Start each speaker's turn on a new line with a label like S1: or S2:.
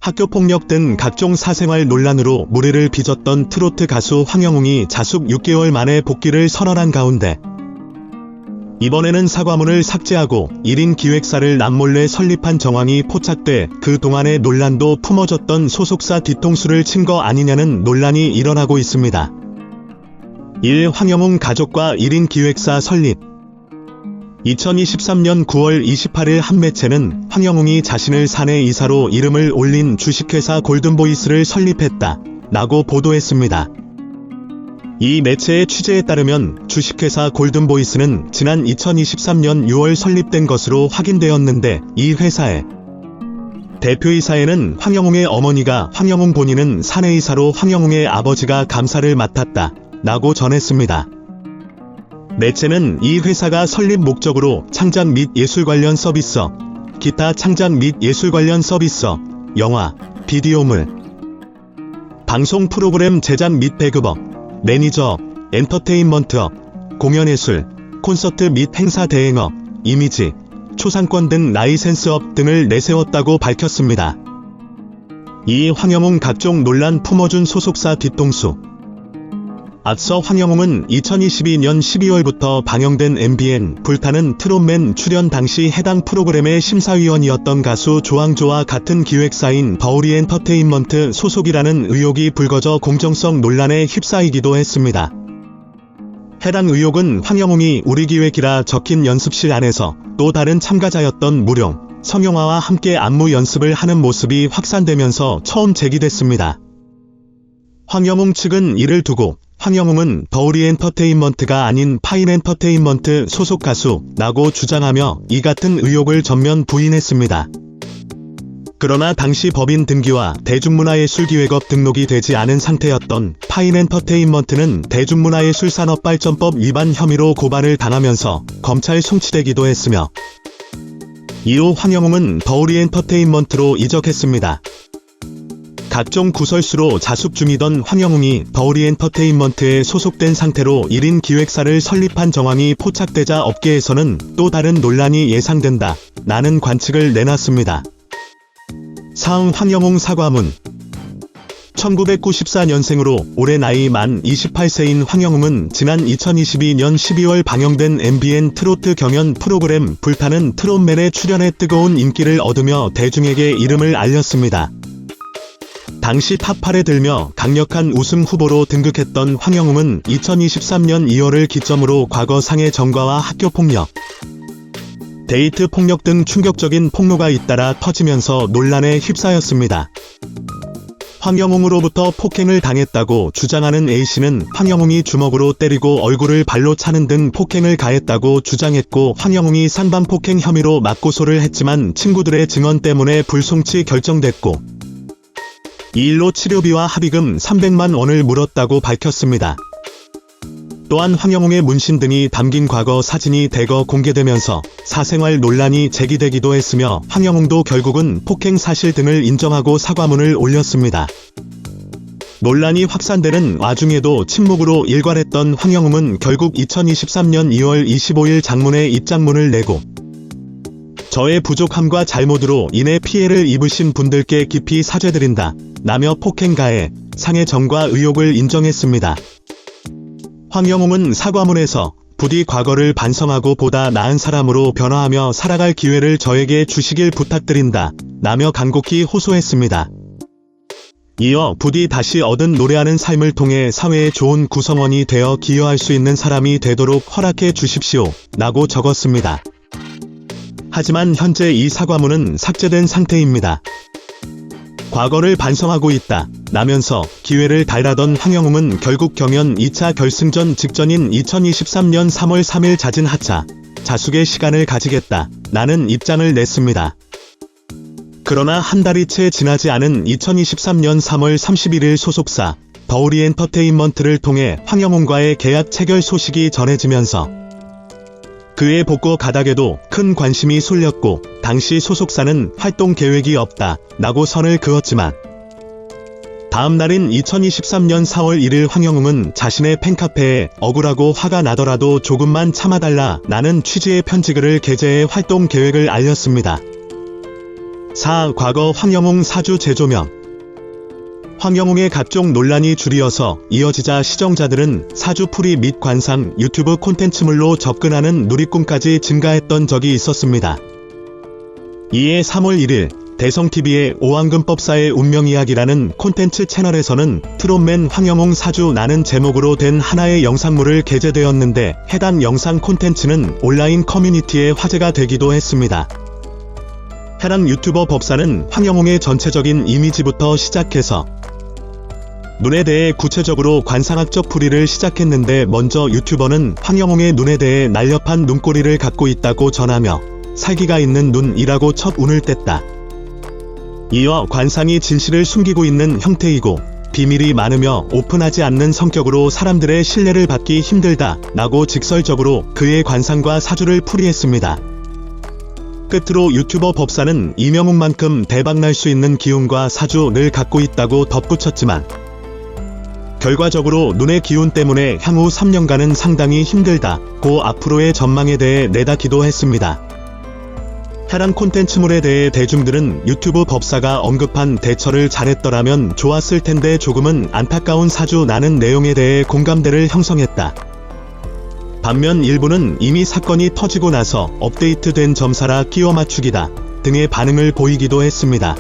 S1: 학교폭력 등 각종 사생활 논란으로 물의를 빚었던 트로트 가수 황영웅이 자숙 6개월 만에 복귀를 선언한 가운데 이번에는 사과문을 삭제하고 1인 기획사를 남몰래 설립한 정황이 포착돼 그동안의 논란도 품어졌던 소속사 뒤통수를 친 거 아니냐는 논란이 일어나고 있습니다. 1. 황영웅 가족과 1인 기획사 설립. 2023년 9월 28일 한 매체는 황영웅이 자신을 사내 이사로 이름을 올린 주식회사 골든보이스를 설립했다 라고 보도했습니다. 이 매체의 취재에 따르면 주식회사 골든보이스는 지난 2023년 6월 설립된 것으로 확인되었는데 이 회사의 대표이사에는 황영웅의 어머니가 황영웅 본인은 사내이사로 황영웅의 아버지가 감사를 맡았다 라고 전했습니다. 매체는 이 회사가 설립 목적으로 창작 및 예술 관련 서비스, 기타 창작 및 예술 관련 서비스, 영화, 비디오물, 방송 프로그램 제작 및 배급업, 매니저업, 엔터테인먼트업, 공연예술, 콘서트 및 행사 대행업, 이미지, 초상권 등 라이센스업 등을 내세웠다고 밝혔습니다. 이 황영웅 각종 논란 품어준 소속사 뒤통수. 앞서 황영웅은 2022년 12월부터 방영된 MBN 불타는 트롯맨 출연 당시 해당 프로그램의 심사위원이었던 가수 조항조와 같은 기획사인 더우리 엔터테인먼트 소속이라는 의혹이 불거져 공정성 논란에 휩싸이기도 했습니다. 해당 의혹은 황영웅이 우리기획이라 적힌 연습실 안에서 또 다른 참가자였던 무룡, 성영화와 함께 안무 연습을 하는 모습이 확산되면서 처음 제기됐습니다. 황영웅 측은 이를 두고 황영웅은 더우리 엔터테인먼트가 아닌 파인 엔터테인먼트 소속 가수라고 주장하며 이 같은 의혹을 전면 부인했습니다. 그러나 당시 법인 등기와 대중문화예술기획업 등록이 되지 않은 상태였던 파인 엔터테인먼트는 대중문화예술산업발전법 위반 혐의로 고발을 당하면서 검찰 송치되기도 했으며 이후 황영웅은 더우리 엔터테인먼트로 이적했습니다. 각종 구설수로 자숙 중이던 황영웅이 더우리 엔터테인먼트에 소속된 상태로 1인 기획사를 설립한 정황이 포착되자 업계에서는 또 다른 논란이 예상된다 라는 관측을 내놨습니다. 사응 황영웅 사과문. 1994년생으로 올해 나이 만 28세인 황영웅은 지난 2022년 12월 방영된 MBN 트로트 경연 프로그램 불타는 트롯맨에 출연해 뜨거운 인기를 얻으며 대중에게 이름을 알렸습니다. 당시 탑8에 들며 강력한 우승 후보로 등극했던 황영웅은 2023년 2월을 기점으로 과거 상해 전과와 학교폭력, 데이트 폭력 등 충격적인 폭로가 잇따라 터지면서 논란에 휩싸였습니다. 황영웅으로부터 폭행을 당했다고 주장하는 A씨는 황영웅이 주먹으로 때리고 얼굴을 발로 차는 등 폭행을 가했다고 주장했고 황영웅이 상반폭행 혐의로 맞고소를 했지만 친구들의 증언 때문에 불송치 결정됐고 이 일로 치료비와 합의금 300만 원을 물었다고 밝혔습니다. 또한 황영웅의 문신 등이 담긴 과거 사진이 대거 공개되면서 사생활 논란이 제기되기도 했으며 황영웅도 결국은 폭행 사실 등을 인정하고 사과문을 올렸습니다. 논란이 확산되는 와중에도 침묵으로 일관했던 황영웅은 결국 2023년 2월 25일 장문의 입장문을 내고 저의 부족함과 잘못으로 인해 피해를 입으신 분들께 깊이 사죄드린다 라며 폭행 가해, 상해 전과 의혹을 인정했습니다. 황영웅은 사과문에서 부디 과거를 반성하고 보다 나은 사람으로 변화하며 살아갈 기회를 저에게 주시길 부탁드린다 라며 간곡히 호소했습니다. 이어 부디 다시 얻은 노래하는 삶을 통해 사회의 좋은 구성원이 되어 기여할 수 있는 사람이 되도록 허락해 주십시오 라고 적었습니다. 하지만 현재 이 사과문은 삭제된 상태입니다. 과거를 반성하고 있다 라면서 기회를 달라던 황영웅은 결국 경연 2차 결승전 직전인 2023년 3월 3일 잦은 하차, 자숙의 시간을 가지겠다 라는 입장을 냈습니다. 그러나 한 달이 채 지나지 않은 2023년 3월 31일 소속사 더우리 엔터테인먼트를 통해 황영웅과의 계약 체결 소식이 전해지면서 그의 복구 가닥에도 큰 관심이 쏠렸고 당시 소속사는 활동 계획이 없다 라고 선을 그었지만 다음 날인 2023년 4월 1일 황영웅은 자신의 팬카페에 억울하고 화가 나더라도 조금만 참아달라 라는 취지의 편지글을 게재해 활동 계획을 알렸습니다. 4. 과거 황영웅 사주 재조명. 황영웅의 각종 논란이 줄이어서 이어지자 시청자들은 사주풀이 및 관상, 유튜브 콘텐츠물로 접근하는 누리꿈까지 증가했던 적이 있었습니다. 이에 3월 1일 대성TV의 오왕금법사의 운명이야기라는 콘텐츠 채널에서는 트롯맨 황영웅 사주라는 제목으로 된 하나의 영상물을 게재되었는데 해당 영상 콘텐츠는 온라인 커뮤니티에 화제가 되기도 했습니다. 해당 유튜버 법사는 황영웅의 전체적인 이미지부터 시작해서 눈에 대해 구체적으로 관상학적 풀이를 시작했는데 먼저 유튜버는 황영웅의 눈에 대해 날렵한 눈꼬리를 갖고 있다고 전하며 살기가 있는 눈이라고 첫 운을 뗐다. 이어 관상이 진실을 숨기고 있는 형태이고 비밀이 많으며 오픈하지 않는 성격으로 사람들의 신뢰를 받기 힘들다 라고 직설적으로 그의 관상과 사주를 풀이했습니다. 끝으로 유튜버 법사는 이명웅만큼 대박날 수 있는 기운과 사주를 갖고 있다고 덧붙였지만 결과적으로 눈의 기운 때문에 향후 3년간은 상당히 힘들다고 앞으로의 전망에 대해 내다기도 했습니다. 해당 콘텐츠물에 대해 대중들은 유튜브 법사가 언급한 대처를 잘했더라면 좋았을 텐데 조금은 안타까운 사주라는 내용에 대해 공감대를 형성했다. 반면 일부는 이미 사건이 터지고 나서 업데이트된 점사라 끼워 맞추기다 등의 반응을 보이기도 했습니다.